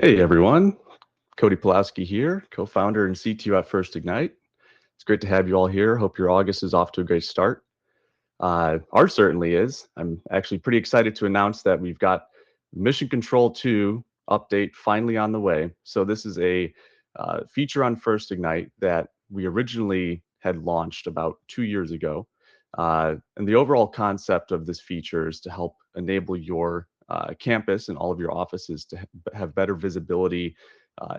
Hey everyone, Cody Pulaski here, co-founder and CTO at First Ignite. It's great to have you all here. Hope your August is off to a great start. Ours certainly is. I'm actually pretty excited to announce that we've got Mission Control 2 update finally on the way. So this is a feature on First Ignite that we originally had launched about 2 years ago. And the overall concept of this feature is to help enable your campus and all of your offices to have better visibility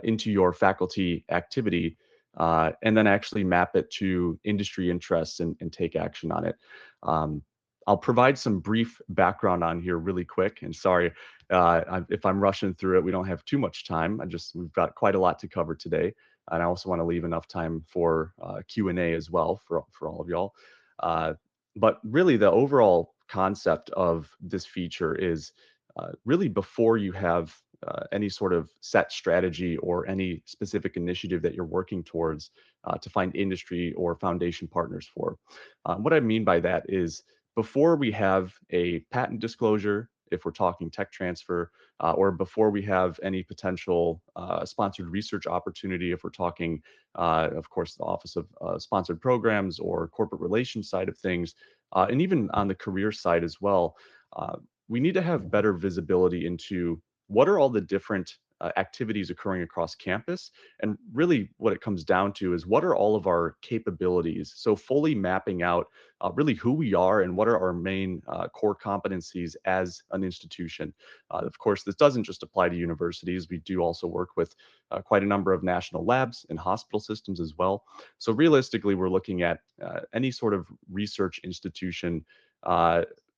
into your faculty activity, and then actually map it to industry interests and take action on it. Um, I'll provide some brief background on here really quick. And sorry if I'm rushing through it. We don't have too much time. We've got quite a lot to cover today, and I also want to leave enough time for Q&A as well for all of y'all. Uh, but really, the overall concept of this feature is really before you have any sort of set strategy or any specific initiative that you're working towards to find industry or foundation partners for. What I mean by that is before we have a patent disclosure, if we're talking tech transfer, or before we have any potential sponsored research opportunity, if we're talking, of course, the Office of Sponsored Programs or corporate relations side of things, and even on the career side as well, we need to have better visibility into what are all the different activities occurring across campus. And really what it comes down to is what are all of our capabilities? So fully mapping out really who we are and what are our main core competencies as an institution. Of course, this doesn't just apply to universities. We do also work with quite a number of national labs and hospital systems as well. So realistically, we're looking at any sort of research institution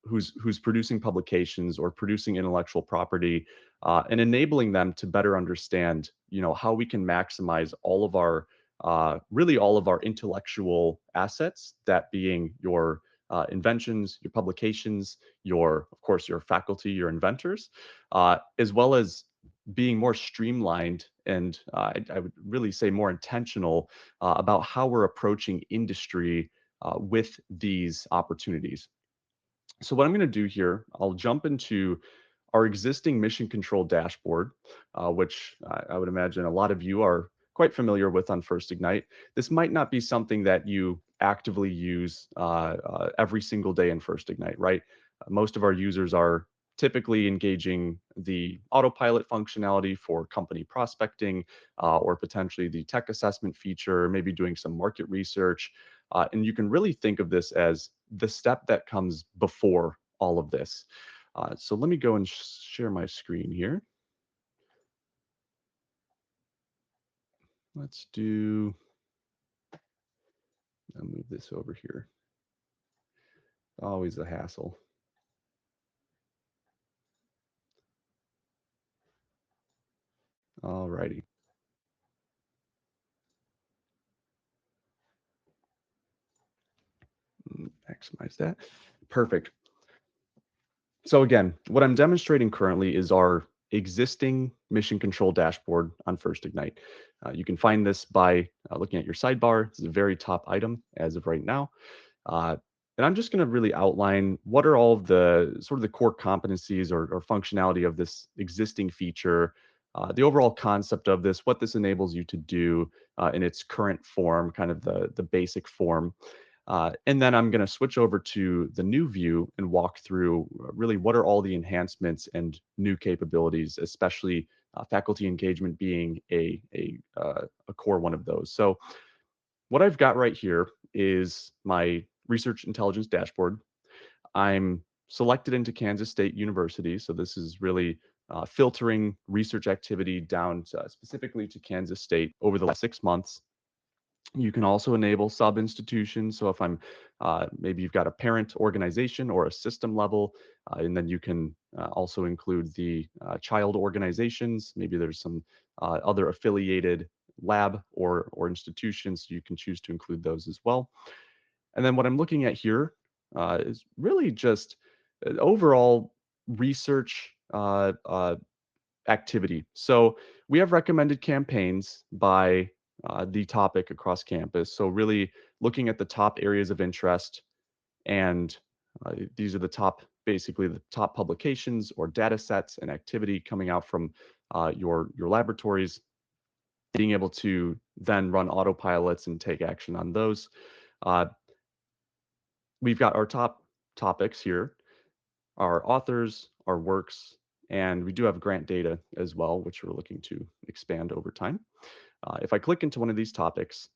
who's producing publications or producing intellectual property, and enabling them to better understand, how we can maximize all of our really all of our intellectual assets, that being your inventions, your publications, of course, your faculty, your inventors, as well as being more streamlined and I would really say more intentional about how we're approaching industry with these opportunities. So what I'm going to do here, I'll jump into our existing mission control dashboard, which I would imagine a lot of you are quite familiar with on First Ignite. This might not be something that you actively use every single day in First Ignite, right? Most of our users are typically engaging the autopilot functionality for company prospecting, or potentially the tech assessment feature, maybe doing some market research. And you can really think of this as the step that comes before all of this. So let me go and share my screen here. I'll move this over here. Always a hassle. All righty. Maximize that. Perfect. So again, what I'm demonstrating currently is our existing mission control dashboard on First Ignite. You can find this by looking at your sidebar. It's the very top item as of right now. And I'm just going to really outline what are all of the sort of the core competencies or functionality of this existing feature, the overall concept of this, what this enables you to do in its current form, kind of the basic form. And then I'm going to switch over to the new view and walk through really what are all the enhancements and new capabilities, especially faculty engagement being a core one of those. So what I've got right here is my research intelligence dashboard. I'm selected into Kansas State University. So this is really filtering research activity down specifically to Kansas State over the last 6 months. You can also enable sub-institutions. So if maybe you've got a parent organization or a system level, and then you can also include the child organizations. Maybe there's some other affiliated lab or institutions. You can choose to include those as well. And then what I'm looking at here is really just overall research activity. So we have recommended campaigns by the topic across campus. So really looking at the top areas of interest, and these are the top basically the top publications or data sets and activity coming out from your laboratories, being able to then run autopilots and take action on those. Uh, we've got our top topics here, our authors, our works, and we do have grant data as well, which we're looking to expand over time. If I click into one of these topics,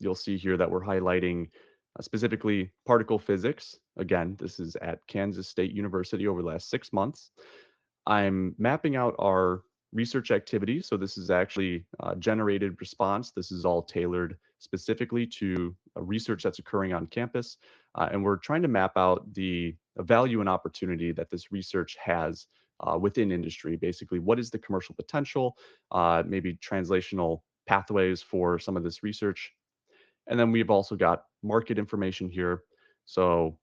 you'll see here that we're highlighting specifically particle physics. Again, this is at Kansas State University over the last 6 months. I'm mapping out our research activities. So this is actually generated response. This is all tailored specifically to research that's occurring on campus. And we're trying to map out the value and opportunity that this research has within industry. Basically, what is the commercial potential, maybe translational pathways for some of this research, and then we've also got market information here. So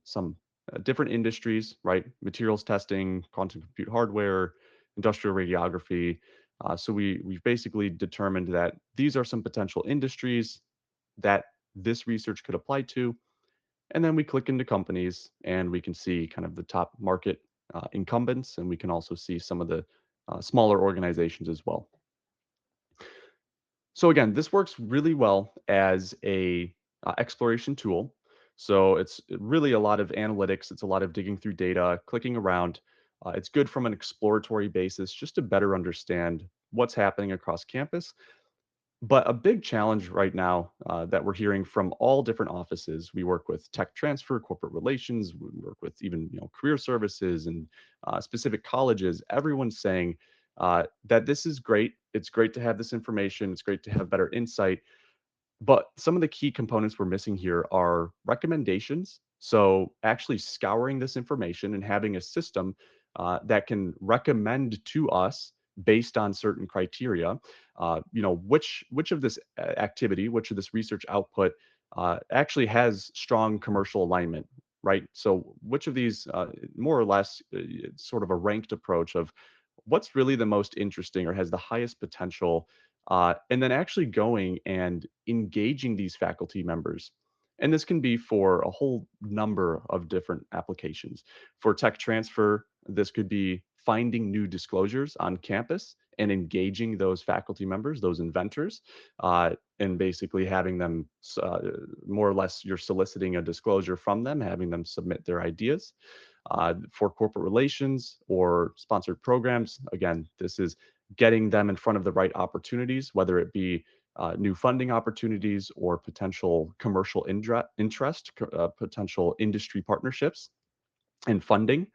some different industries, right? Materials testing, quantum compute hardware, industrial radiography. So we've basically determined that these are some potential industries that this research could apply to. And then we click into companies and we can see kind of the top market incumbents, and we can also see some of the smaller organizations as well. So again, this works really well as a exploration tool. So it's really a lot of analytics. It's a lot of digging through data, clicking around. It's good from an exploratory basis just to better understand what's happening across campus. But a big challenge right now that we're hearing from all different offices, we work with tech transfer, corporate relations, we work with even career services and specific colleges. Everyone's saying that this is great. It's great to have this information. It's great to have better insight. But some of the key components we're missing here are recommendations. So actually scouring this information and having a system that can recommend to us based on certain criteria, which of this activity, which of this research output actually has strong commercial alignment, right? So which of these, more or less, sort of a ranked approach of what's really the most interesting or has the highest potential, and then actually going and engaging these faculty members. And this can be for a whole number of different applications. For tech transfer, this could be finding new disclosures on campus and engaging those faculty members, those inventors, and basically having them, more or less, you're soliciting a disclosure from them, having them submit their ideas. For corporate relations or sponsored programs, again, this is getting them in front of the right opportunities, whether it be new funding opportunities or potential commercial interest, potential industry partnerships and funding.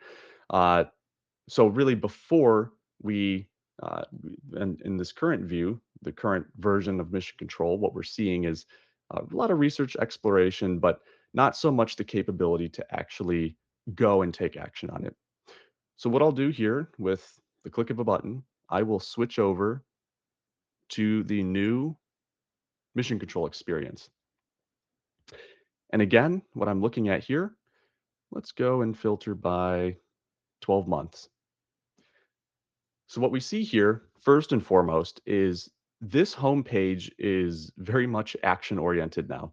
Uh, so really before we, in this current view, the current version of mission control, what we're seeing is a lot of research exploration, but not so much the capability to actually go and take action on it. So what I'll do here with the click of a button, I will switch over to the new mission control experience. And again, what I'm looking at here, let's go and filter by 12 months. So what we see here, first and foremost, is this homepage is very much action oriented now.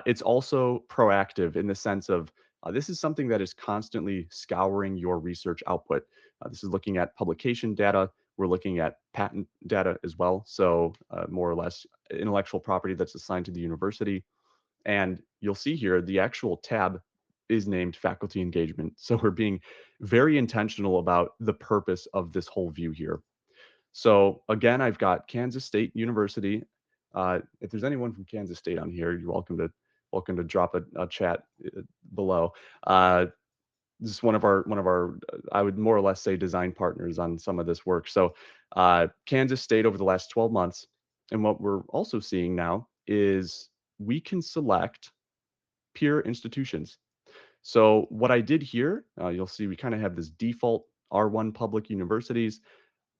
It's also proactive in the sense of this is something that is constantly scouring your research output. This is looking at publication data. We're looking at patent data as well. So more or less intellectual property that's assigned to the university. And you'll see here the actual tab is named faculty engagement. So we're being very intentional about the purpose of this whole view here. So again, I've got Kansas State University. If there's anyone from Kansas State on here, you're welcome to drop a chat below. This is one of our I would more or less say design partners on some of this work. So Kansas State over the last 12 months, and what we're also seeing now is we can select peer institutions. So what I did here, you'll see we kind of have this default R1 public universities.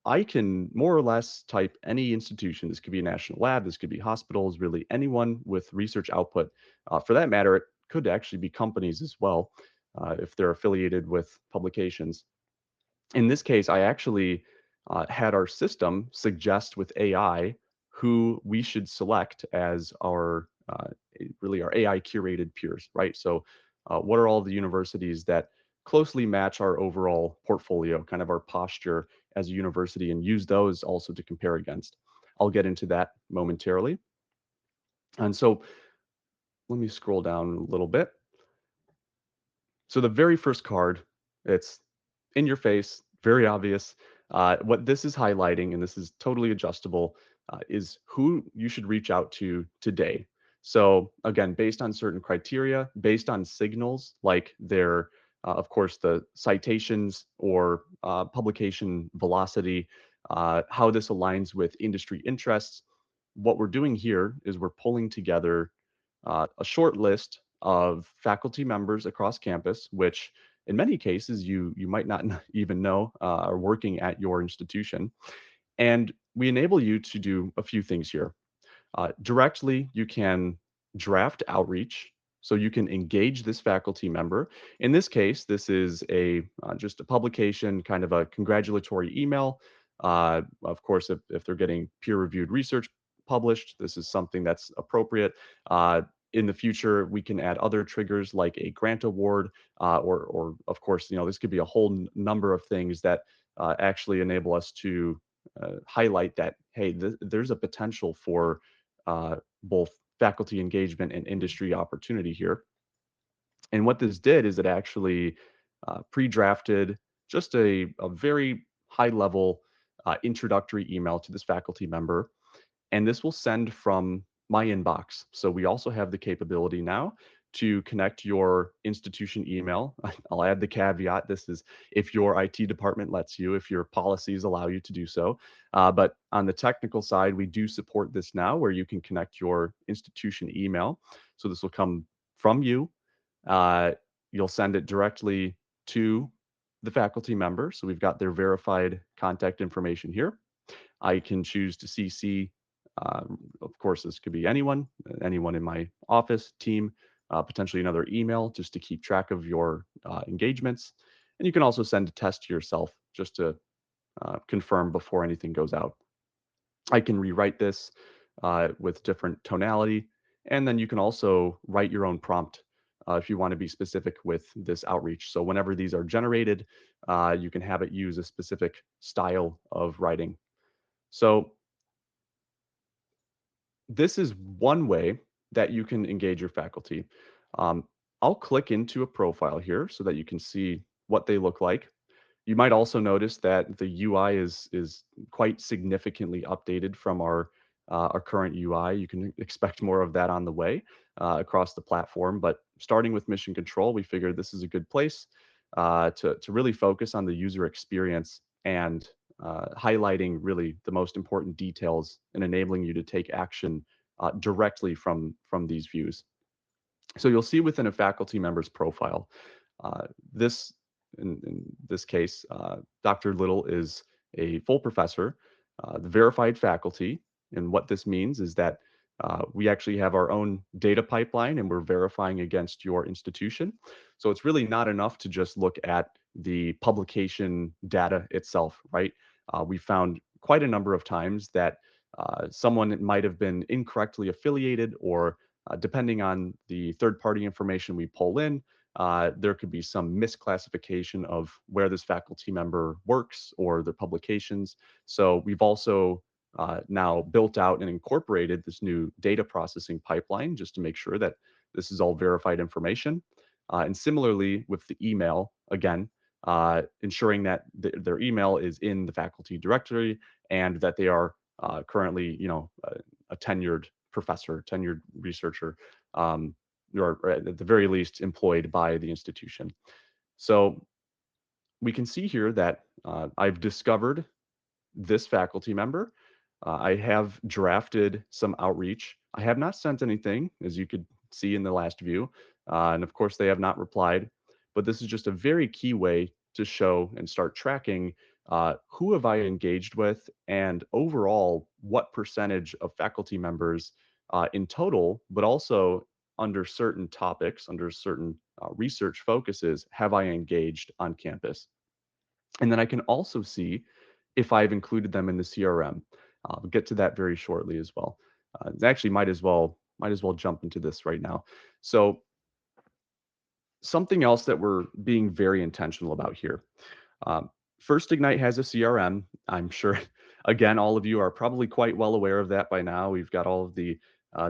I can more or less type any institution. This could be a national lab, this could be hospitals, really anyone with research output. For that matter, it could actually be companies as well, if they're affiliated with publications. In this case, I actually had our system suggest with AI who we should select as really our AI curated peers, right? So, what are all the universities that closely match our overall portfolio, kind of our posture as a university, and use those also to compare against. I'll get into that momentarily. And so let me scroll down a little bit. So the very first card, it's in your face, very obvious. What this is highlighting, and this is totally adjustable, is who you should reach out to today. So again, based on certain criteria, based on signals like their, of course, the citations or publication velocity, how this aligns with industry interests. What we're doing here is we're pulling together a short list of faculty members across campus, which in many cases you might not even know are working at your institution. And we enable you to do a few things here. Directly, you can draft outreach. So you can engage this faculty member. In this case, this is a just a publication, kind of a congratulatory email. Of course, if they're getting peer-reviewed research published, this is something that's appropriate. In the future, we can add other triggers like a grant award, or of course, this could be a whole number of things that actually enable us to highlight that, hey, there's a potential for both faculty engagement and industry opportunity here. And what this did is it actually pre-drafted just a very high level introductory email to this faculty member, and this will send from my inbox. So we also have the capability now to connect your institution email. I'll add the caveat. This is if your IT department lets you, if your policies allow you to do so. But on the technical side, we do support this now where you can connect your institution email. So this will come from you. Uh, you'll send it directly to the faculty member. So we've got their verified contact information here. I can choose to CC. Of course, this could be anyone in my office, team, potentially another email just to keep track of your engagements. And you can also send a test to yourself just to confirm before anything goes out. I can rewrite this with different tonality. And then you can also write your own prompt if you want to be specific with this outreach. So whenever these are generated, you can have it use a specific style of writing. So this is one way that you can engage your faculty. Um, I'll click into a profile here so that you can see what they look like. You might also notice that the UI is quite significantly updated from our current UI. You can expect more of that on the way across the platform. But starting with mission control, we figured this is a good place to really focus on the user experience and highlighting really the most important details and enabling you to take action directly from these views. So you'll see within a faculty member's profile, this in this case, Dr. Little is a full professor, the verified faculty. And what this means is that we actually have our own data pipeline and we're verifying against your institution. So it's really not enough to just look at the publication data itself, right? We found quite a number of times that someone might have been incorrectly affiliated or depending on the third party information we pull in, there could be some misclassification of where this faculty member works or their publications. So we've also now built out and incorporated this new data processing pipeline just to make sure that this is all verified information. And similarly with the email, again, ensuring that their email is in the faculty directory and that they are currently, a tenured professor, tenured researcher, or at the very least employed by the institution. So we can see here that I've discovered this faculty member. I have drafted some outreach. I have not sent anything, as you could see in the last view. And of course, they have not replied. But this is just a very key way to show and start tracking who have I engaged with and overall what percentage of faculty members in total, but also under certain topics, under certain research focuses, have I engaged on campus. And then I can also see if I've included them in the CRM. We'll get to that very shortly as well. Actually, might as well jump into this right now. So Something else that we're being very intentional about here. Um, First Ignite has a CRM. I'm sure, again, all of you are probably quite well aware of that by now. We've got all of the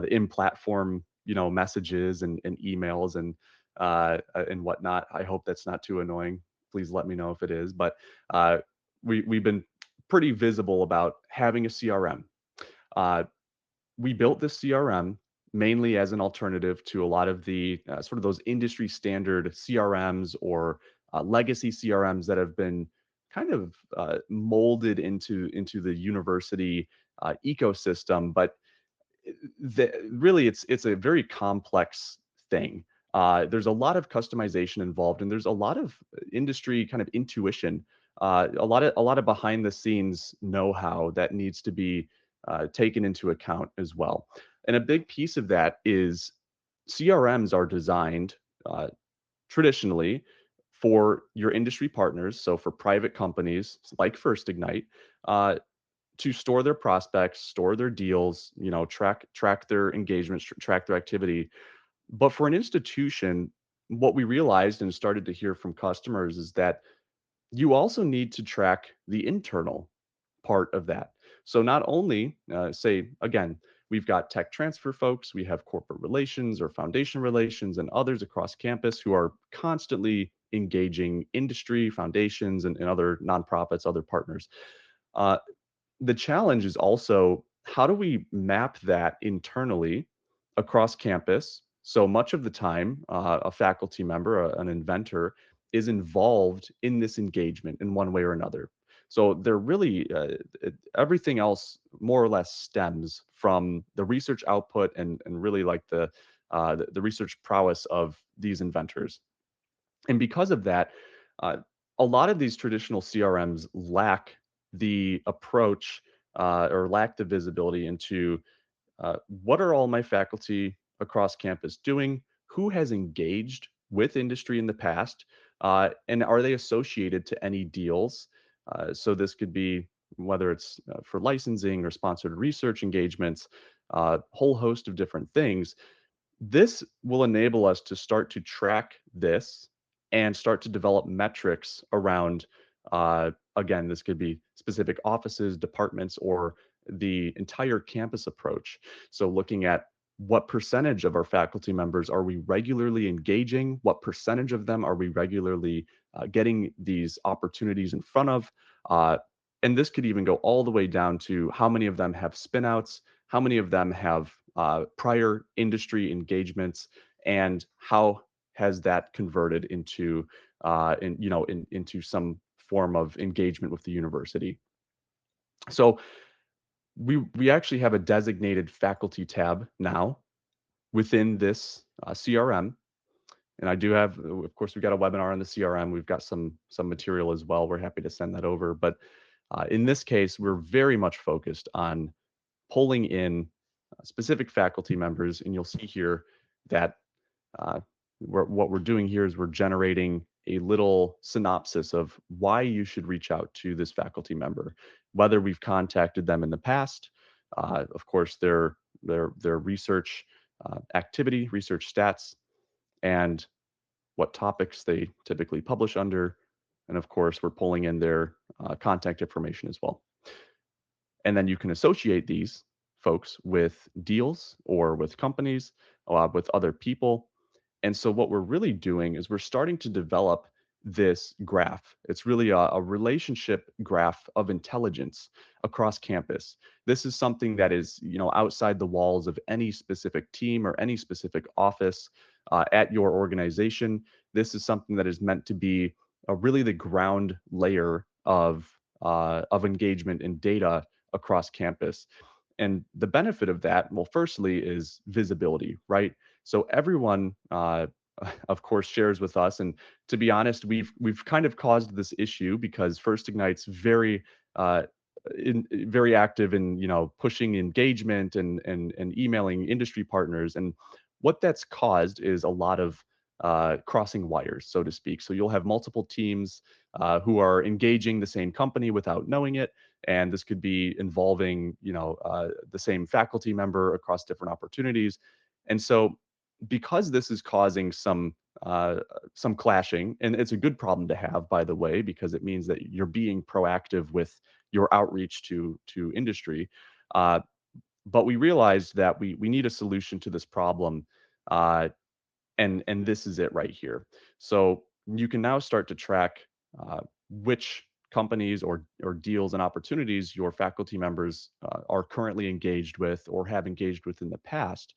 in-platform, messages and emails and whatnot. I hope that's not too annoying. Please let me know if it is. But uh, we've been pretty visible about having a CRM. Uh, we built this CRM mainly as an alternative to a lot of the sort of those industry standard CRMs or legacy CRMs that have been kind of molded into the university ecosystem. But really it's a very complex thing. There's a lot of customization involved, and there's a lot of industry kind of intuition, a lot of behind the scenes know-how that needs to be taken into account as well. And a big piece of that is CRMs are designed uh, traditionally for your industry partners, so for private companies like First Ignite, uh, to store their prospects, store their deals, track their engagements, track their activity. But for an institution, what we realized and started to hear from customers is that you also need to track the internal part of that. So not only, say again, we've got tech transfer folks, we have corporate relations or foundation relations, and others across campus who are constantly engaging industry, foundations, and other nonprofits, other partners. Uh, the challenge is also how do we map that internally across campus? So much of the time, a faculty member, an inventor, is involved in this engagement in one way or another. So they're really everything else more or less stems from the research output and really like the research prowess of these inventors. And because of that, uh, a lot of these traditional CRMs lack the approach or lack the visibility into what are all my faculty across campus doing? Who has engaged with industry in the past? And are they associated to any deals? So this could be whether it's for licensing or sponsored research engagements, a whole host of different things. This will enable us to start to track this and start to develop metrics around, again, this could be specific offices, departments, or the entire campus approach. So looking at what percentage of our faculty members are we regularly engaging? What percentage of them are we regularly getting these opportunities in front of? Uh, and this could even go all the way down to how many of them have spinouts, how many of them have prior industry engagements, and how has that converted into into some form of engagement with the university. So we actually have a designated faculty tab now within this CRM. And I do have, of course, we've got a webinar on the CRM. We've got some material as well. We're happy to send that over. But in this case, we're very much focused on pulling in specific faculty members, and you'll see here that uh, what we're doing here is we're generating a little synopsis of why you should reach out to this faculty member, whether we've contacted them in the past, of course, their research activity, research stats, and what topics they typically publish under, and of course, we're pulling in their contact information as well. And then you can associate these folks with deals or with companies, with other people. And so what we're really doing is we're starting to develop this graph. It's really a relationship graph of intelligence across campus. This is something that is, outside the walls of any specific team or any specific office at your organization. This is something that is meant to be really the ground layer of engagement and data across campus. And the benefit of that, well, firstly, is visibility, right? So everyone, of course, shares with us. And to be honest, we've kind of caused this issue because First Ignite's uh, very active in pushing engagement and emailing industry partners. And what that's caused is a lot of crossing wires, so to speak. So you'll have multiple teams who are engaging the same company without knowing it, and this could be involving the same faculty member across different opportunities. And so because this is causing some uh, some clashing, and it's a good problem to have, by the way, because it means that you're being proactive with your outreach to industry. Uh, but we realized that we need a solution to this problem, uh, and this is it right here. So you can now start to track which companies or deals and opportunities your faculty members are currently engaged with or have engaged with in the past.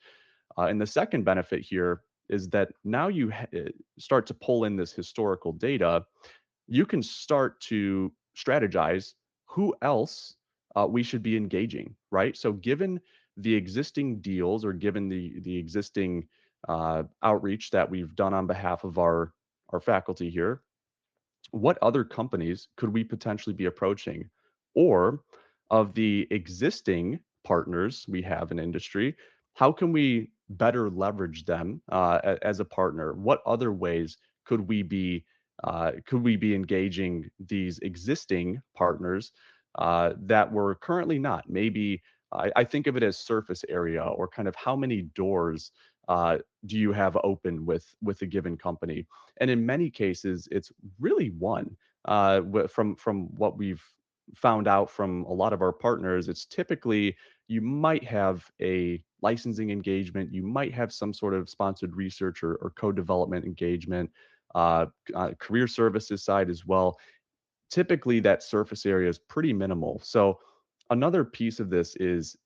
And the second benefit here is that now start to pull in this historical data. You can start to strategize who else we should be engaging, right? So, given the existing deals or given the existing outreach that we've done on behalf of our faculty here, what other companies could we potentially be approaching? Or of the existing partners we have in industry, how can we better leverage them as a partner? What other ways could we be engaging these existing partners that we're currently not? Maybe I think of it as surface area or kind of how many doors do you have open with a given company? And in many cases, it's really one. From what we've found out from a lot of our partners, it's typically you might have a licensing engagement, you might have some sort of sponsored research or co-development engagement, career services side as well. Typically, that surface area is pretty minimal. So another piece of this is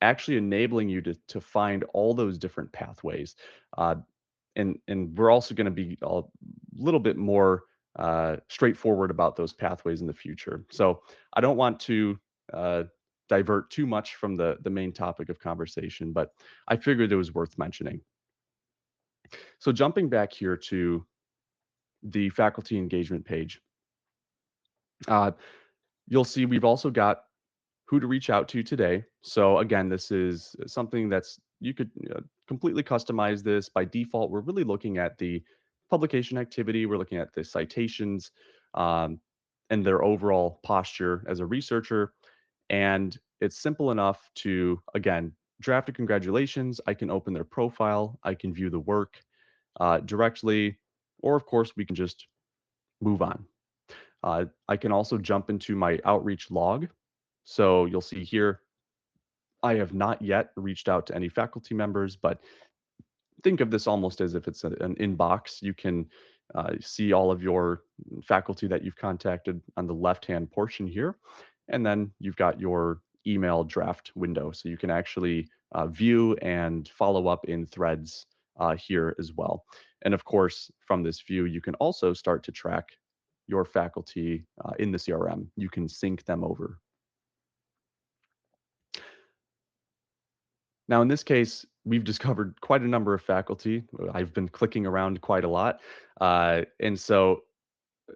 actually enabling you to find all those different pathways. Uh, and we're also going to be a little bit more straightforward about those pathways in the future. So I don't want to uh, divert too much from the main topic of conversation, but I figured it was worth mentioning. So jumping back here to the faculty engagement page, uh, you'll see we've also got who to reach out to today. So again, this is something that's you could completely customize this. By default, we're really looking at the publication activity. We're looking at the citations um, and their overall posture as a researcher. And it's simple enough to, again, draft a congratulations. I can open their profile. I can view the work directly. Or, of course, we can just move on. I can also jump into my outreach log. So you'll see here, I have not yet reached out to any faculty members, but think of this almost as if it's an inbox. You can see all of your faculty that you've contacted on the left-hand portion here. And then you've got your email draft window. So you can actually view and follow up in threads here as well. And of course, from this view, you can also start to track your faculty in the CRM. You can sync them over. Now, in this case, we've discovered quite a number of faculty. I've been clicking around quite a lot. And so,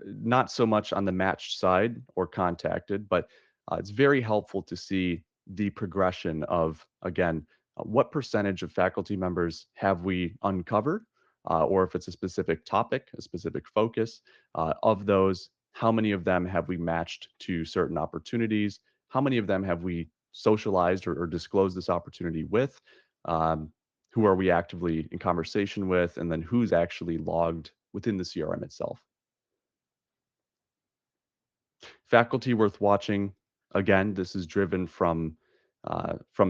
not so much on the matched side or contacted, but it's very helpful to see the progression of, again, what percentage of faculty members have we uncovered, or if it's a specific topic, a specific focus of those, how many of them have we matched to certain opportunities? How many of them have we socialized or disclosed this opportunity with? Um, who are we actively in conversation with? And then who's actually logged within the CRM itself? Faculty worth watching. Again, this is driven from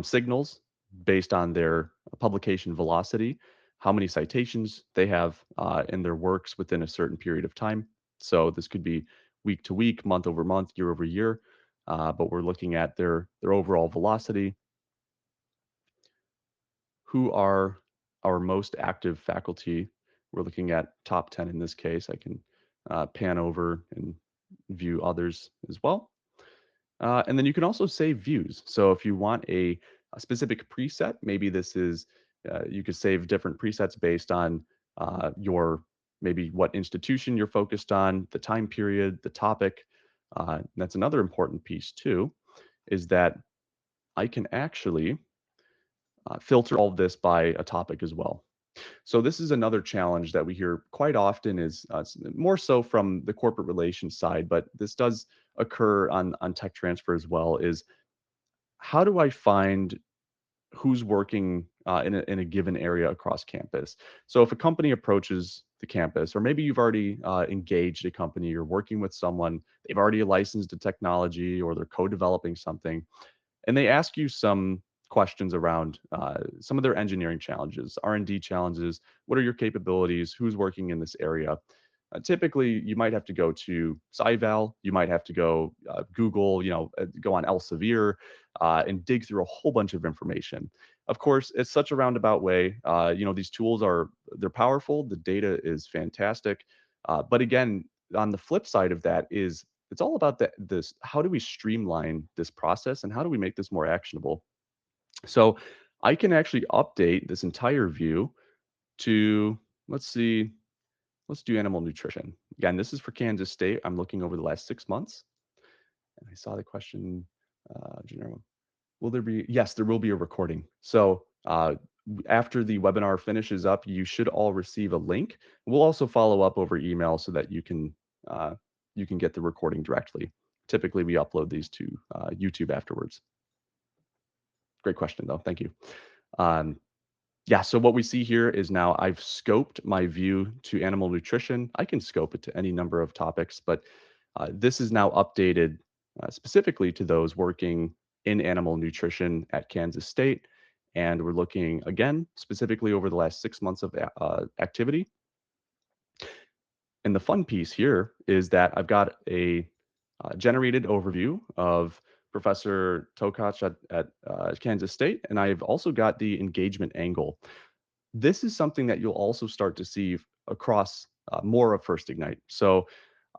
signals based on their publication velocity, how many citations they have in their works within a certain period of time. So this could be week to week, month over month, year over year, but we're looking at their overall velocity. Who are our most active faculty? We're looking at top 10 in this case. I can pan over and view others as well. And then you can also save views. So if you want a specific preset, maybe this is, you could save different presets based on your maybe what institution you're focused on, the time period, the topic. That's another important piece too, is that I can actually filter all of this by a topic as well. So this is another challenge that we hear quite often is more so from the corporate relations side, but this does occur on tech transfer as well, is how do I find who's working in a given area across campus. So if a company approaches the campus, or maybe you've already engaged a company, you're working with someone, they've already licensed a technology, or they're co-developing something, and they ask you some questions around some of their engineering challenges, R&D challenges. What are your capabilities? Who's working in this area? Typically, you might have to go to SciVal, you might have to go Google, go on Elsevier, and dig through a whole bunch of information. Of course, it's such a roundabout way. These tools they're powerful. The data is fantastic, but again, on the flip side of that is it's all about this, how do we streamline this process and how do we make this more actionable? So I can actually update this entire view to, let's see, let's do animal nutrition. Again, this is for Kansas State. I'm looking over the last 6 months, and I saw the question, general. Will there be? Yes, there will be a recording. So after the webinar finishes up, you should all receive a link. We'll also follow up over email so that uh, you can get the recording directly. Typically, we upload these to YouTube afterwards. Great question, though. Thank you. Um, yeah, so what we see here is now I've scoped my view to animal nutrition. I can scope it to any number of topics, but this is now updated specifically to those working in animal nutrition at Kansas State. And we're looking again specifically over the last 6 months of activity. And the fun piece here is that I've got a generated overview of Professor Tokach at Kansas State, and I've also got the engagement angle. This is something that you'll also start to see across more of First Ignite. So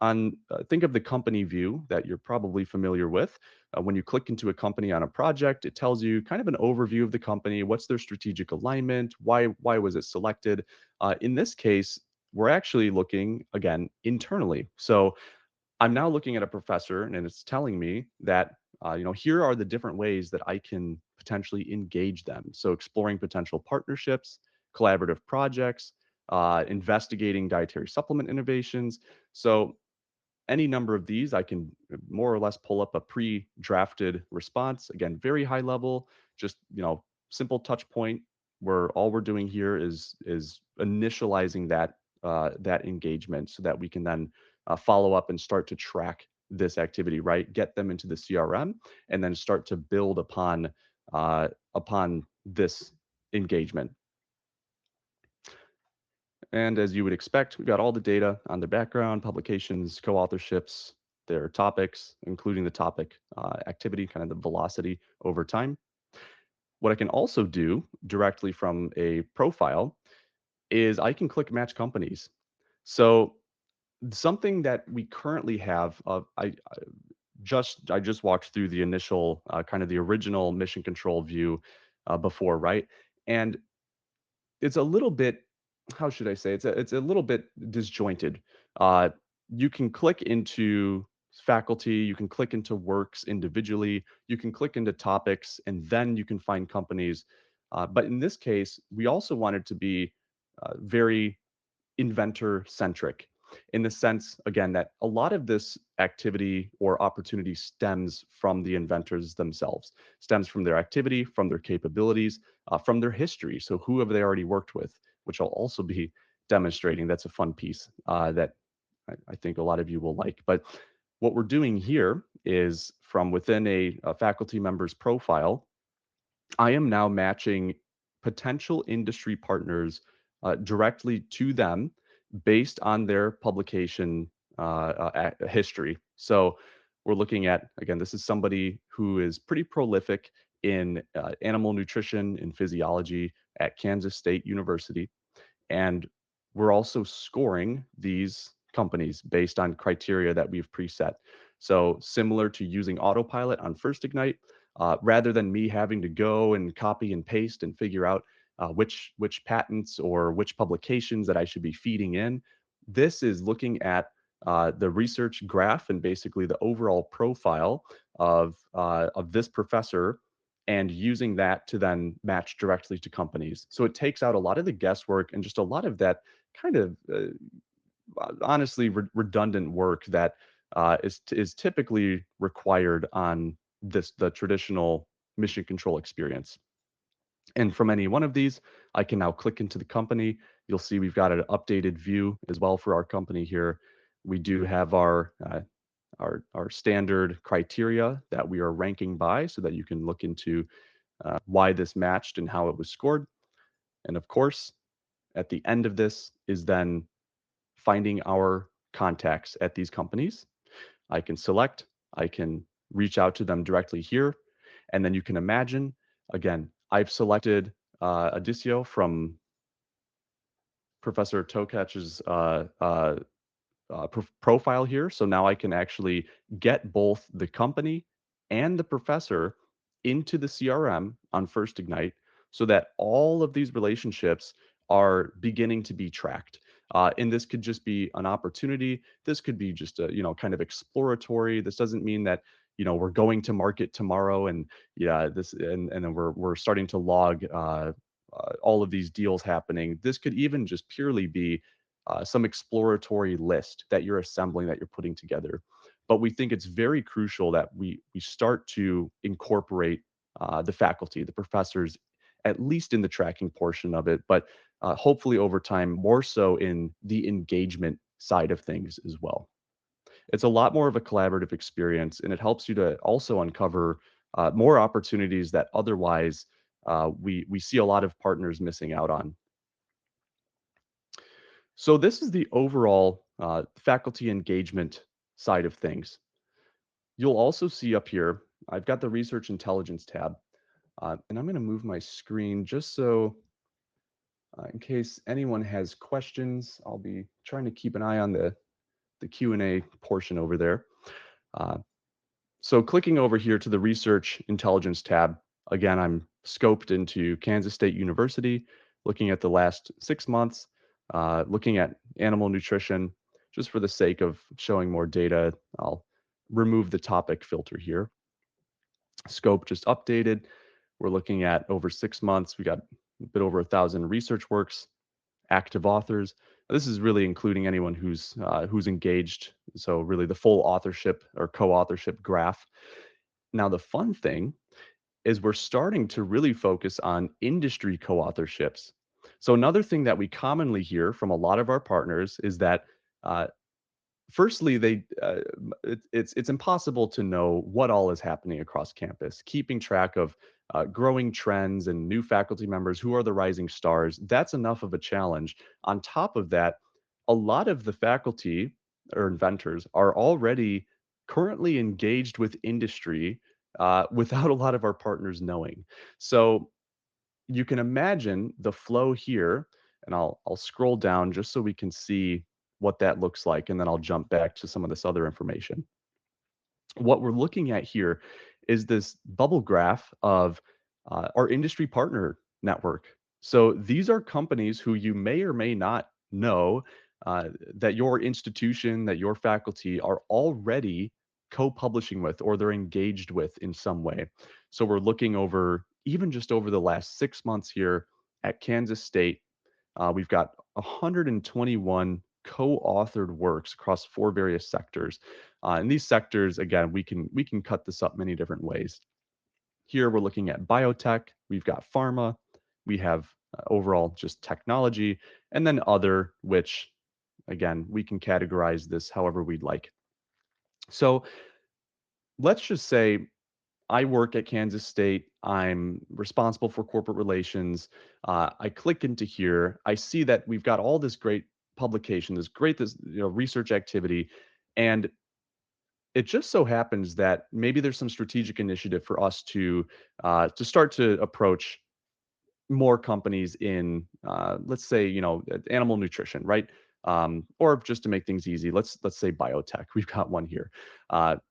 on think of the company view that you're probably familiar with. When you click into a company on a project, it tells you kind of an overview of the company, what's their strategic alignment, why was it selected. In this case, we're actually looking again internally. So I'm now looking at a professor and it's telling me that, here are the different ways that I can potentially engage them. So exploring potential partnerships, collaborative projects, investigating dietary supplement innovations. So any number of these, I can more or less pull up a pre-drafted response. Again, very high level, just simple touch point where all we're doing here is initializing that engagement so that we can then follow up and start to track this activity, right? Get them into the CRM and then start to build upon this engagement. And as you would expect, we've got all the data on their background, publications, co-authorships, their topics, including the topic activity, kind of the velocity over time. What I can also do directly from a profile is I can click match companies. So something that we currently have, I just walked through the initial kind of the original mission control view before, right? And it's a little bit, how should I say? It's a little bit disjointed. Uh, you can click into faculty, you can click into works individually, you can click into topics, and then you can find companies. But in this case, we also wanted to be very inventor centric in the sense, again, that a lot of this activity or opportunity stems from the inventors themselves, stems from their activity, from their capabilities, from their history. So who have they already worked with, which I'll also be demonstrating. That's a fun piece that I think a lot of you will like. But what we're doing here is from within a faculty member's profile, I am now matching potential industry partners directly to them based on their publication history. So we're looking at, again, this is somebody who is pretty prolific in animal nutrition and physiology at Kansas State University. And we're also scoring these companies based on criteria that we've preset. So similar to using autopilot on First Ignite, rather than me having to go and copy and paste and figure out which patents or which publications that I should be feeding in, this is looking at the research graph and basically the overall profile of this professor and using that to then match directly to companies. So it takes out a lot of the guesswork and just a lot of that kind of honestly redundant work that is typically required on the traditional mission control experience. And from any one of these, I can now click into the company. You'll see we've got an updated view as well for our company here. We do have our standard criteria that we are ranking by, so that you can look into why this matched and how it was scored. And of course, at the end of this is then finding our contacts at these companies. I can select, I can reach out to them directly here. And then you can imagine, again, I've selected Adicio from Professor Tokach's profile here. So now I can actually get both the company and the professor into the CRM on First Ignite, so that all of these relationships are beginning to be tracked. And this could just be an opportunity. This could be just a, kind of exploratory. This doesn't mean that, we're going to market tomorrow and yeah, and then we're starting to log all of these deals happening. This could even just purely be some exploratory list that you're assembling, that you're putting together. But we think it's very crucial that we start to incorporate the faculty, the professors, at least in the tracking portion of it, but hopefully over time, more so in the engagement side of things as well. It's a lot more of a collaborative experience, and it helps you to also uncover more opportunities that otherwise we see a lot of partners missing out on. So this is the overall faculty engagement side of things. You'll also see up here, I've got the research intelligence tab, and I'm going to move my screen just so in case anyone has questions, I'll be trying to keep an eye on the Q&A portion over there. Uh, so clicking over here to the research intelligence tab, again, I'm scoped into Kansas State University, looking at the last 6 months, looking at animal nutrition. Just for the sake of showing more data, I'll remove the topic filter here. Scope just updated. We're looking at over 6 months. We got a bit over 1,000 research works, active authors. This is really including anyone who's engaged. So really the full authorship or co-authorship graph. Now the fun thing is we're starting to really focus on industry co-authorships. So another thing that we commonly hear from a lot of our partners is that uh, firstly, it's impossible to know what all is happening across campus. Keeping track of growing trends and new faculty members, who are the rising stars, that's enough of a challenge. On top of that, a lot of the faculty or inventors are already currently engaged with industry without a lot of our partners knowing. So you can imagine the flow here, and I'll scroll down just so we can see what that looks like, and then I'll jump back to some of this other information. What we're looking at here is this bubble graph of our industry partner network. So these are companies who you may or may not know that your institution, that your faculty are already co-publishing with, or they're engaged with in some way. So we're looking over, even just over the last 6 months here at Kansas State, we've got 121 co-authored works across four various sectors. And these sectors, again, we can cut this up many different ways. Here we're looking at biotech, we've got pharma, we have overall just technology, and then other, which again, we can categorize this however we'd like. So let's just say I work at Kansas State. I'm responsible for corporate relations. I click into here. I see that we've got all this great publication, this research activity, and it just so happens that maybe there's some strategic initiative for us to start to approach more companies in, let's say, animal nutrition, right? Or just to make things easy, let's say biotech. We've got one here.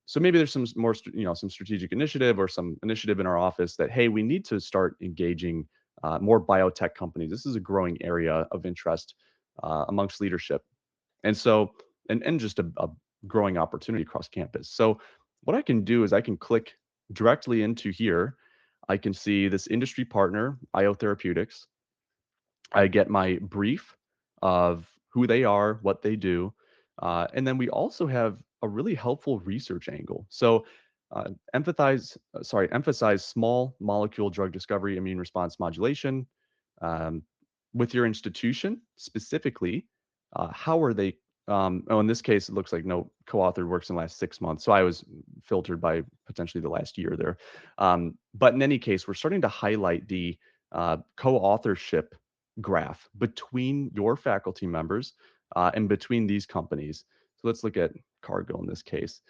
So maybe there's some more, some strategic initiative or some initiative in our office that, hey, we need to start engaging more biotech companies. This is a growing area of interest amongst leadership, and so, and just a growing opportunity across campus. So what I can do is I can click directly into here. I can see this industry partner, IO Therapeutics. I get my brief of who they are, what they do, and then we also have a really helpful research angle. So Emphasize small molecule drug discovery, immune response modulation. Um, with your institution specifically, how are they? In this case, it looks like no co-authored works in the last 6 months. So I was filtered by potentially the last year there. But in any case, we're starting to highlight the co-authorship graph between your faculty members and between these companies. So let's look at Cargill in this case.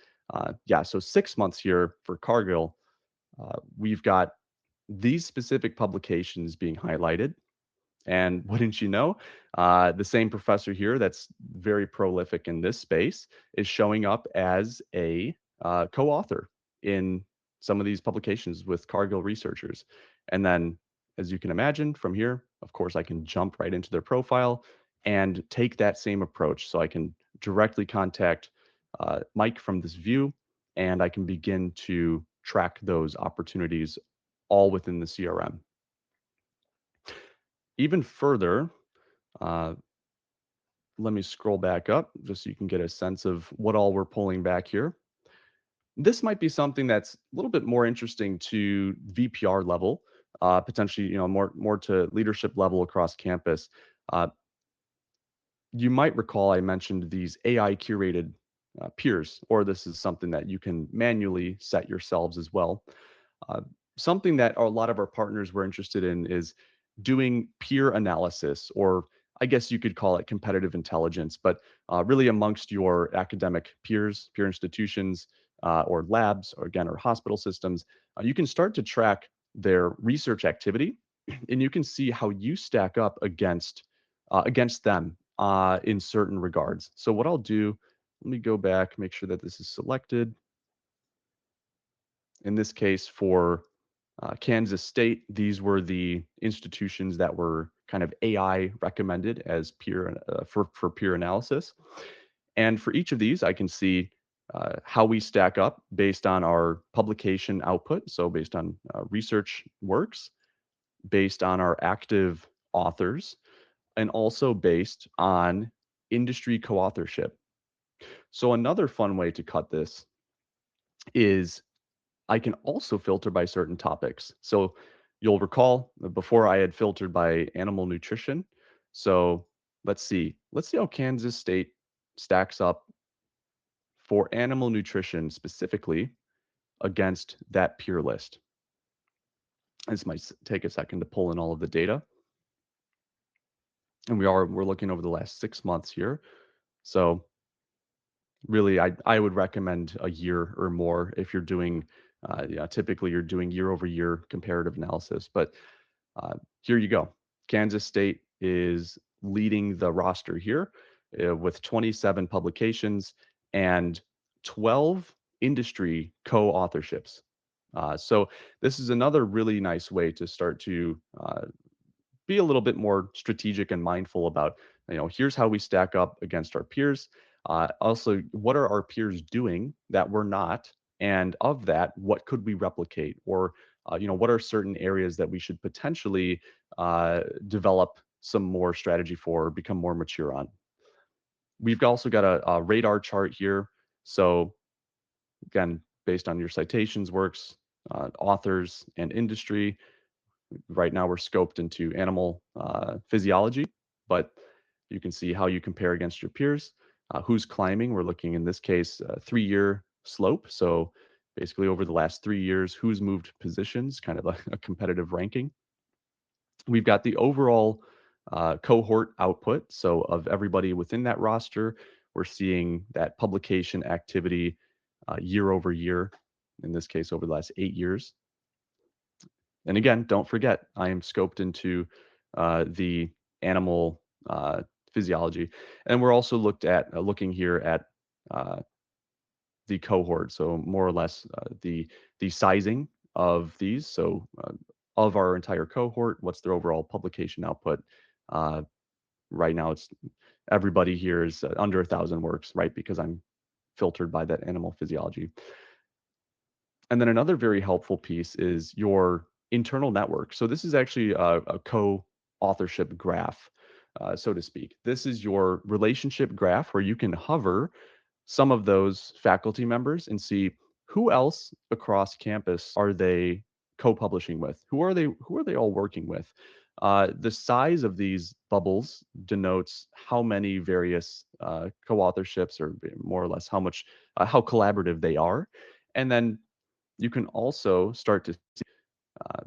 Yeah, so 6 months here for Cargill, we've got these specific publications being highlighted. And wouldn't you know, the same professor here that's very prolific in this space is showing up as a co-author in some of these publications with Cargill researchers. And then, as you can imagine, from here, of course, I can jump right into their profile and take that same approach. So I can directly contact Mike from this view, and I can begin to track those opportunities all within the CRM. Even further, uh, let me scroll back up just so you can get a sense of what all we're pulling back here. This might be something that's a little bit more interesting to VPR level, potentially, more to leadership level across campus. Uh, you might recall I mentioned these AI curated peers, or this is something that you can manually set yourselves as well. Uh, Something that a lot of our partners were interested in is doing peer analysis, or I guess you could call it competitive intelligence, but really amongst your academic peers, peer institutions, or labs, or again, or hospital systems, you can start to track their research activity, and you can see how you stack up against them in certain regards. So what I'll do, let me go back, make sure that this is selected. In this case, for Kansas State, these were the institutions that were kind of AI recommended as for peer analysis. And for each of these, I can see how we stack up based on our publication output. So based on research works, based on our active authors, and also based on industry co-authorship. So another fun way to cut this is I can also filter by certain topics. So you'll recall before I had filtered by animal nutrition. So let's see. Let's see how Kansas State stacks up for animal nutrition specifically against that peer list. This might take a second to pull in all of the data. And we're looking over the last 6 months here. So really, I would recommend a year or more if you're doing, yeah, typically you're doing year over year comparative analysis. But here you go. Kansas State is leading the roster here with 27 publications and 12 industry co-authorships. So this is another really nice way to start to be a little bit more strategic and mindful about, here's how we stack up against our peers. Also, what are our peers doing that we're not? And of that, what could we replicate? Or, what are certain areas that we should potentially develop some more strategy for, become more mature on? We've also got a radar chart here. So again, based on your citations works, authors, and industry, right now we're scoped into animal physiology, but you can see how you compare against your peers. Who's climbing? We're looking in this case 3-year slope. So basically over the last 3 years, who's moved positions, kind of a competitive ranking. We've got the overall cohort output. So of everybody within that roster, we're seeing that publication activity year over year, in this case over the last 8 years. And again, don't forget, I am scoped into the animal physiology, and we're also looking here at uh, the cohort. So more or less the sizing of these. So of our entire cohort, what's their overall publication output? Uh, right now, it's everybody here is under 1,000 works, right? Because I'm filtered by that animal physiology. And then another very helpful piece is your internal network. So this is actually a co-authorship graph, so to speak. This is your relationship graph where you can hover some of those faculty members and see who else across campus are they co-publishing with? Who are they all working with? The size of these bubbles denotes how many various co-authorships, or more or less how much how collaborative they are. And then you can also start to uh,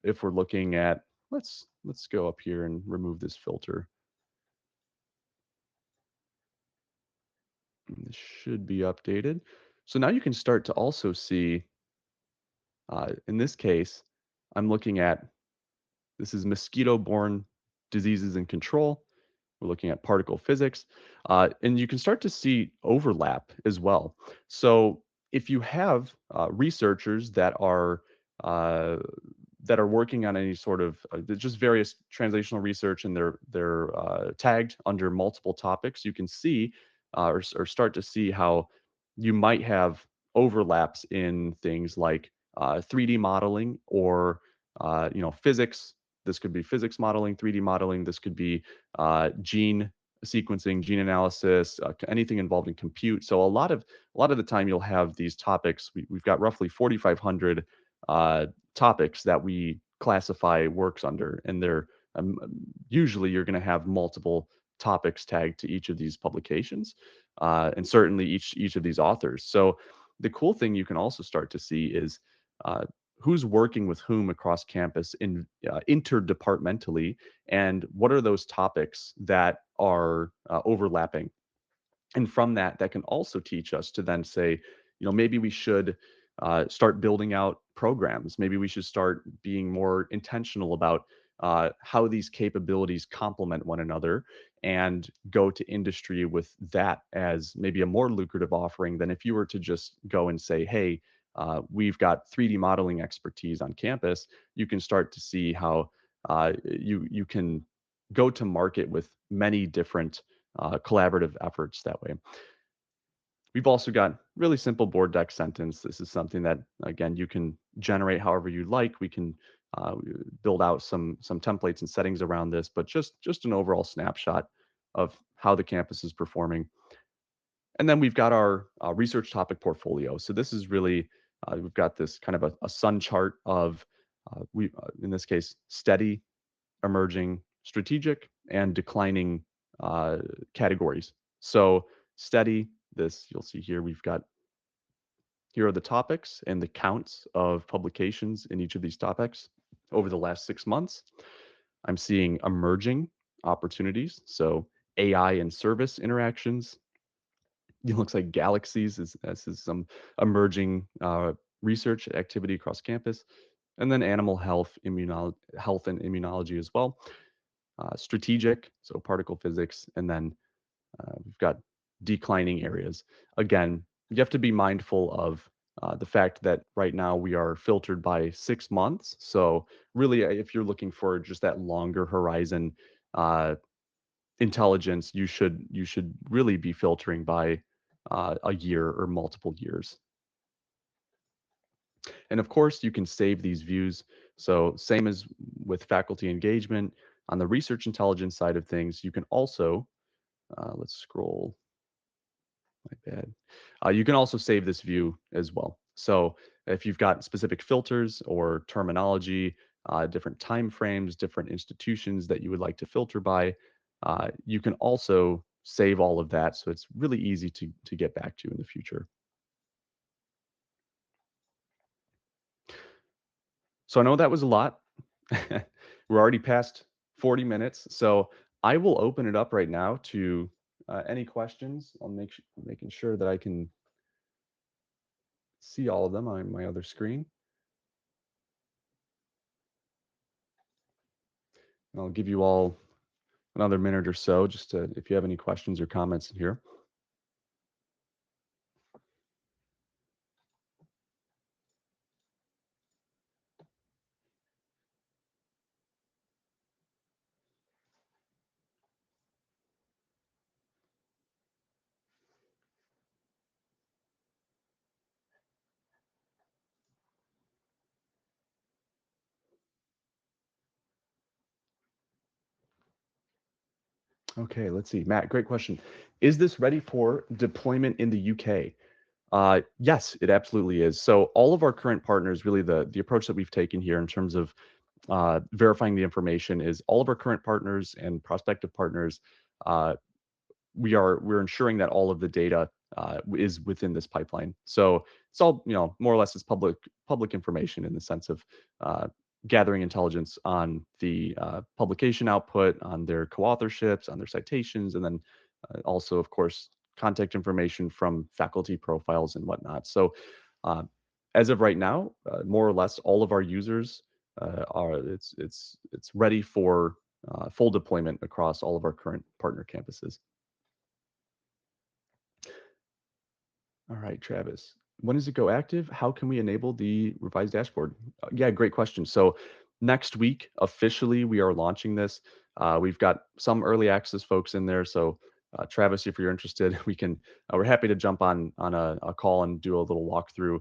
if we're looking at, let's go up here and remove this filter. And this should be updated. So now you can start to also see, in this case, I'm looking at, this is mosquito-borne diseases and control. We're looking at particle physics, and you can start to see overlap as well. So if you have researchers uh, that are working on any sort of just various translational research, and they're tagged under multiple topics, you can see or start to see how you might have overlaps in things like 3D modeling, or physics. This could be physics modeling, 3D modeling. This could be gene sequencing, gene analysis, anything involved in compute. So a lot of the time you'll have these topics. We've got roughly 4,500 topics that we classify works under, and they're usually you're going to have multiple topics tagged to each of these publications, and certainly each of these authors. So the cool thing you can also start to see is uh, who's working with whom across campus in interdepartmentally, and what are those topics that are overlapping. And from that, that can also teach us to then say, maybe we should start building out programs. Maybe we should start being more intentional about how these capabilities complement one another, and go to industry with that as maybe a more lucrative offering than if you were to just go and say, hey, we've got 3D modeling expertise on campus. You can start to see how you can go to market with many different collaborative efforts that way. We've also got really simple board deck sentence. This is something that, again, you can generate however you like. We can uh, build out some templates and settings around this, but just an overall snapshot of how the campus is performing. And then we've got our research topic portfolio. So this is really we've got this kind of a sun chart of we in this case steady, emerging, strategic, and declining uh, categories. So steady, this you'll see here, we've got, here are the topics and the counts of publications in each of these topics over the last 6 months. I'm seeing emerging opportunities. So AI and service interactions. It looks like galaxies is this is some emerging research activity across campus. And then animal health, health and immunology as well. Strategic, so particle physics, and then we've got declining areas. Again, you have to be mindful of the fact that right now we are filtered by 6 months. So really, if you're looking for just that longer horizon uh, intelligence, you should really be filtering by a year or multiple years. And of course, you can save these views. So same as with faculty engagement, on the research intelligence side of things, you can also let's scroll. My bad. You can also save this view as well. So if you've got specific filters or terminology, different time frames, different institutions that you would like to filter by, you can also save all of that. So it's really easy to get back to in the future. So I know that was a lot. We're already past 40 minutes. So I will open it up right now to any questions. Making sure that I can see all of them on my other screen. I'll give you all another minute or so just to, if you have any questions or comments in here. Okay, let's see. Matt, great question. Is this ready for deployment in the UK? Yes, it absolutely is. So all of our current partners, really the approach that we've taken here in terms of verifying the information is all of our current partners and prospective partners. Uh, we're ensuring that all of the data is within this pipeline. So it's all more or less it's public information in the sense of uh, gathering intelligence on the publication output, on their co-authorships, on their citations, and then also, of course, contact information from faculty profiles and whatnot. So uh, as of right now, more or less all of our users are it's ready for full deployment across all of our current partner campuses. All right, Travis. When does it go active? How can we enable the revised dashboard? Yeah, great question. So next week, officially, we are launching this. We've got some early access folks in there. So Travis, if you're interested, we can. We're happy to jump on a call and do a little walkthrough.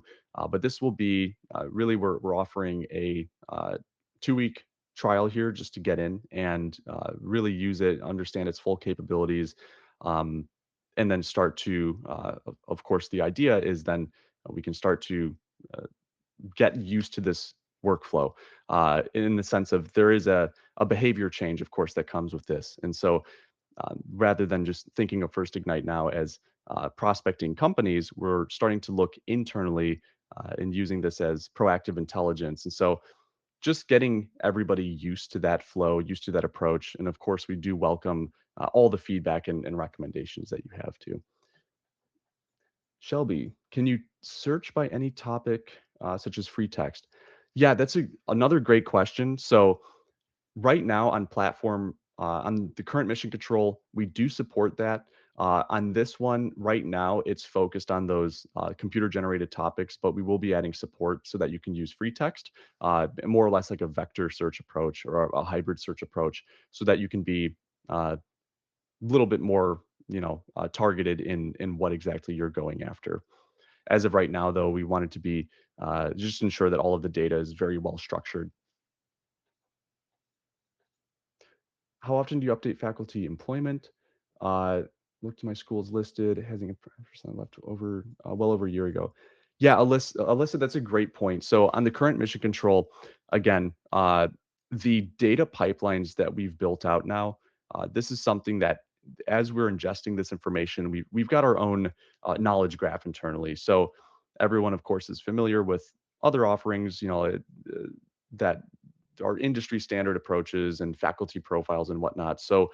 But this will be really we're offering a 2 week trial here just to get in and really use it, understand its full capabilities. Um, and then start to of course the idea is then we can start to uh, get used to this workflow in the sense of there is a behavior change of course that comes with this, and so rather than just thinking of First Ignite now as prospecting companies, we're starting to look internally and using this as proactive intelligence. And so just getting everybody used to that flow, used to that approach. And of course, we do welcome all the feedback and recommendations that you have too. Shelby, can you search by any topic such as free text? Yeah, that's another great question. So right now on platform, on the current mission control, we do support that. On this one, right now, it's focused on those computer generated topics, but we will be adding support so that you can use free text, more or less like a vector search approach or a hybrid search approach, so that you can be a little bit more, targeted in what exactly you're going after. As of right now, though, we wanted to be just ensure that all of the data is very well structured. How often do you update faculty employment? Uh, look to my schools listed, having a percent left over well over a year ago. Yeah, Alyssa, that's a great point. So on the current mission control, again, the data pipelines that we've built out now, this is something that as we're ingesting this information, we've got our own knowledge graph internally. So everyone, of course, is familiar with other offerings, that our industry standard approaches and faculty profiles and whatnot. So,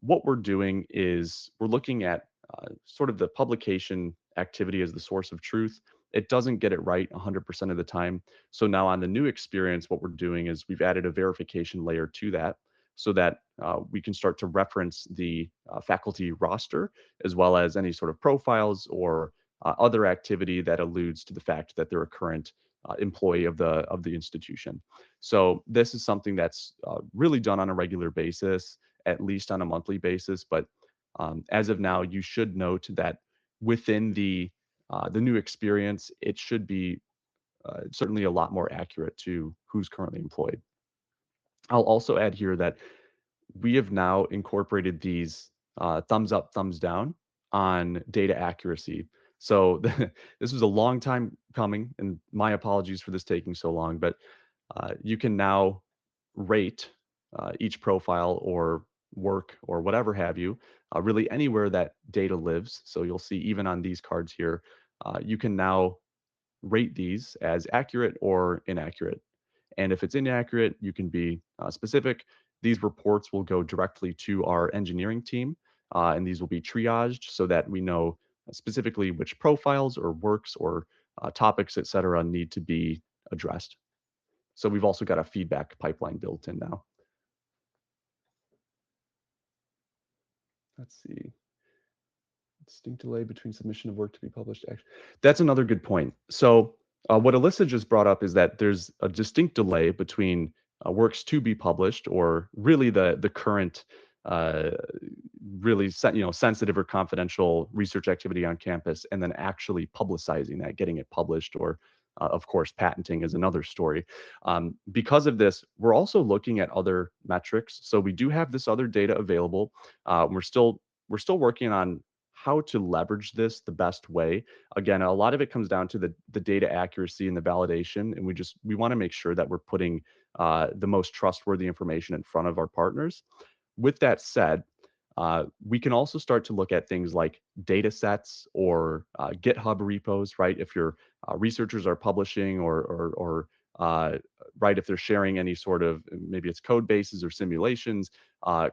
what we're doing is we're looking at sort of the publication activity as the source of truth. It doesn't get it right 100% of the time. So now on the new experience, what we're doing is we've added a verification layer to that so that we can start to reference the faculty roster as well as any sort of profiles or other activity that alludes to the fact that they're a current employee of the institution. So this is something that's really done on a regular basis, at least on a monthly basis. But as of now, you should note that within the new experience, it should be certainly a lot more accurate to who's currently employed. I'll also add here that we have now incorporated these thumbs up, thumbs down on data accuracy. So this was a long time coming, and my apologies for this taking so long, but you can now rate each profile or work or whatever have you, really anywhere that data lives. So you'll see even on these cards here, you can now rate these as accurate or inaccurate. And if it's inaccurate, you can be specific. These reports will go directly to our engineering team, and these will be triaged so that we know specifically which profiles or works or topics, et cetera, need to be addressed. So we've also got a feedback pipeline built in now. Let's see. Distinct delay between submission of work to be published. That's another good point. So what Alyssa just brought up is that there's a distinct delay between works to be published, or really the current uh, really sensitive or confidential research activity on campus, and then actually publicizing that, getting it published, or of course patenting is another story. Because of this, we're also looking at other metrics. So we do have this other data available. We're still working on how to leverage this the best way. Again, a lot of it comes down to the data accuracy and the validation, and we want to make sure that we're putting the most trustworthy information in front of our partners. With that said, we can also start to look at things like data sets or GitHub repos, right? If your researchers are publishing or right, if they're sharing any sort of maybe it's code bases or simulations,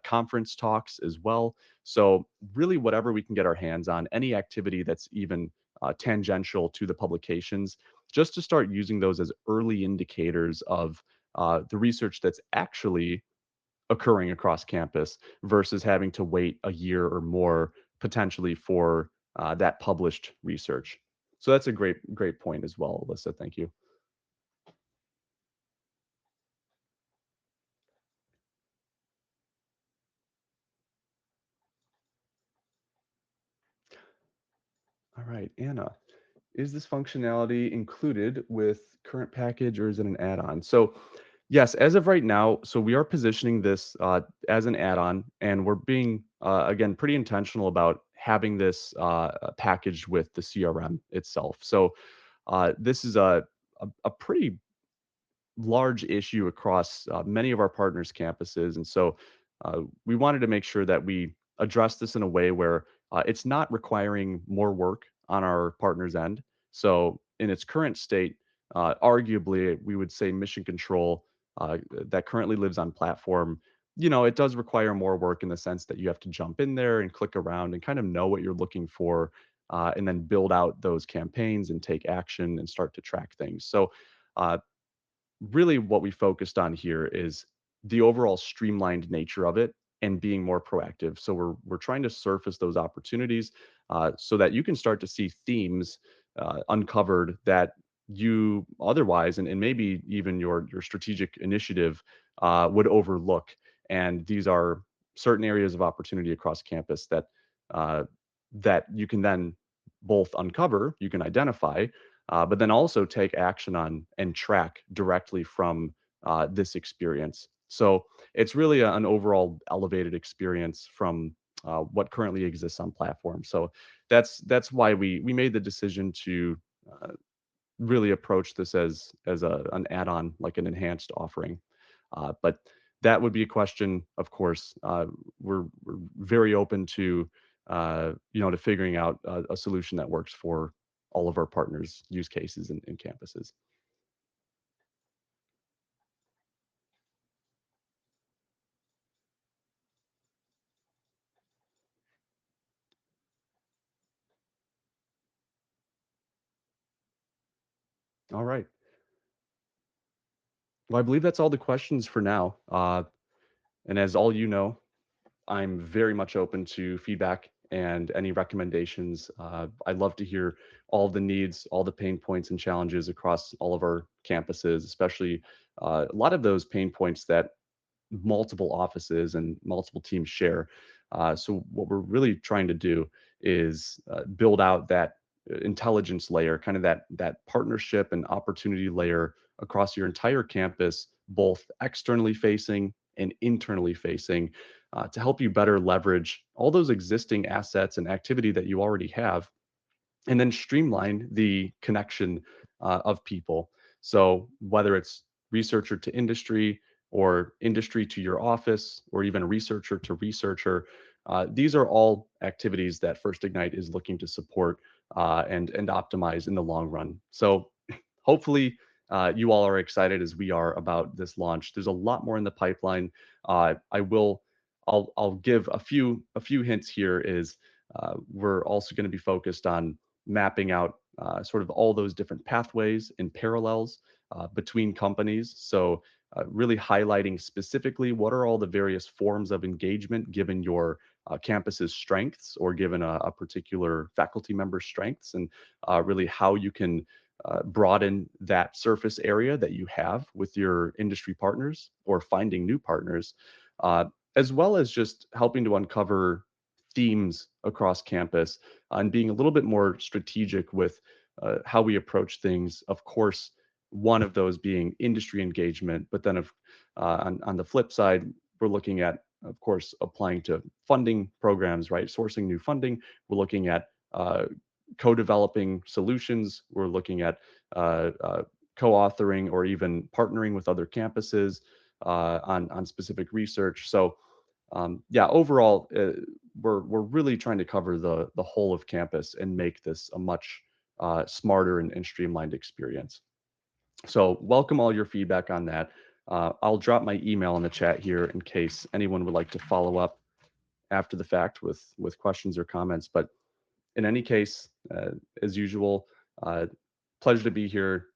conference talks as well. So really, whatever we can get our hands on, any activity that's even tangential to the publications, just to start using those as early indicators of the research that's actually occurring across campus versus having to wait a year or more potentially for that published research. So that's a great point as well, Alyssa. Thank you. All right, Anna, is this functionality included with current package or is it an add-on? So yes, as of right now, so we are positioning this as an add-on, and we're being again pretty intentional about having this packaged with the CRM itself. So this is a pretty large issue across many of our partners' campuses. And so we wanted to make sure that we address this in a way where it's not requiring more work on our partners' end. So in its current state, arguably, we would say mission control that currently lives on platform. It does require more work in the sense that you have to jump in there and click around and kind of know what you're looking for, and then build out those campaigns and take action and start to track things. So uh, really what we focused on here is the overall streamlined nature of it and being more proactive. So we're trying to surface those opportunities so that you can start to see themes uncovered that you otherwise and maybe even your strategic initiative would overlook. And these are certain areas of opportunity across campus uh, that you can then both uncover, you can identify, but then also take action on and track directly from this experience. So it's really an overall elevated experience from what currently exists on platform. So that's why we made the decision to uh, really approach this as an add-on, like an enhanced offering. But that would be a question, of course. We're very open to to figuring out a solution that works for all of our partners' use cases and campuses. All right. Well, I believe that's all the questions for now. And as all you know, I'm very much open to feedback and any recommendations. I'd love to hear all the needs, all the pain points and challenges across all of our campuses, especially a lot of those pain points that multiple offices and multiple teams share. So what we're really trying to do is build out that intelligence layer, kind of that partnership and opportunity layer across your entire campus, both externally facing and internally facing, to help you better leverage all those existing assets and activity that you already have and then streamline the connection of people. So whether it's researcher to industry or industry to your office or even researcher to researcher, these are all activities that First Ignite is looking to support and optimize in the long run. So hopefully you all are excited as we are about this launch. There's a lot more in the pipeline. I'll give a few hints here. Is we're also going to be focused on mapping out sort of all those different pathways and parallels between companies. So really highlighting specifically what are all the various forms of engagement given your campus's strengths or given a particular faculty member's strengths, and really how you can broaden that surface area that you have with your industry partners or finding new partners, uh, as well as just helping to uncover themes across campus and being a little bit more strategic with how we approach things. Of course, one of those being industry engagement, but then on the flip side, we're looking at of course, applying to funding programs, right? Sourcing new funding. We're looking at co-developing solutions. We're looking at co-authoring or even partnering with other campuses on specific research. So yeah, overall, we're really trying to cover the whole of campus and make this a much smarter and streamlined experience. So welcome all your feedback on that. I'll drop my email in the chat here in case anyone would like to follow up after the fact with questions or comments. But in any case, as usual, uh, pleasure to be here.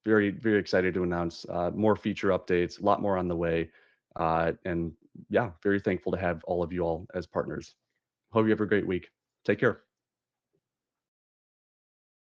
Very, very excited to announce more feature updates, a lot more on the way. And yeah, very thankful to have all of you all as partners. Hope you have a great week. Take care.